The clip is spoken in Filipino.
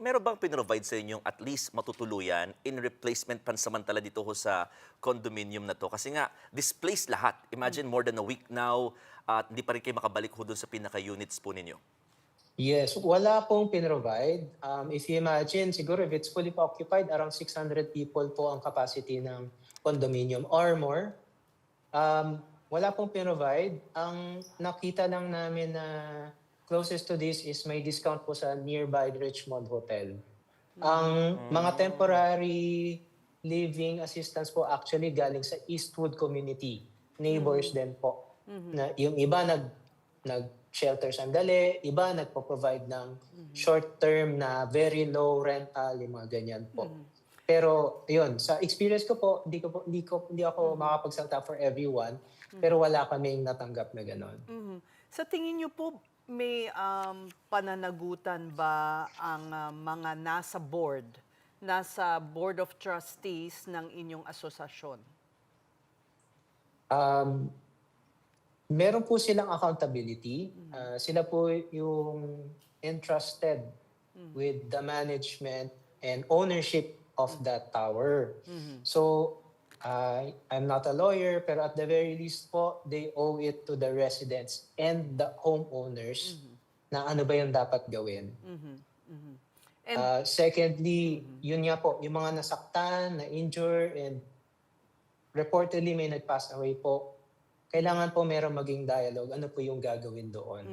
meron bang pinrovide sa inyong at least matutuluyan in replacement pansamantala dito ho sa condominium na to? Kasi nga, displaced lahat. Imagine more than a week now at hindi pa rin kayo makabalik ho dun sa pinaka-units po ninyo. Yes, wala pong pinrovide. If you imagine, siguro if it's fully occupied, around 600 people po ang capacity ng condominium or more. Wala pong pinrovide. Ang nakita lang namin na closest to this is may discount po sa nearby Richmond Hotel. Ang mga temporary living assistance po actually galing sa Eastwood community. Neighbors din po. Na yung iba nag-shelter sandali, iba nagpo-provide ng short-term na very low rental, yung mga ganyan po. Pero yun, sa experience ko po, hindi ako makapagsalita for everyone, pero wala kaming natanggap na gano'n. Sa tingin niyo po, may pananagutan ba ang mga nasa board of trustees ng inyong asosasyon? Meron po silang accountability. Sila po yung entrusted with the management and ownership of that tower. So, I'm not a lawyer, pero at the very least po, they owe it to the residents and the homeowners na ano ba yung dapat gawin. Secondly, yun nga po, yung mga nasaktan, na-injure, and reportedly may nag-pass away po, kailangan po meron maging dialogue. Ano po yung gagawin doon?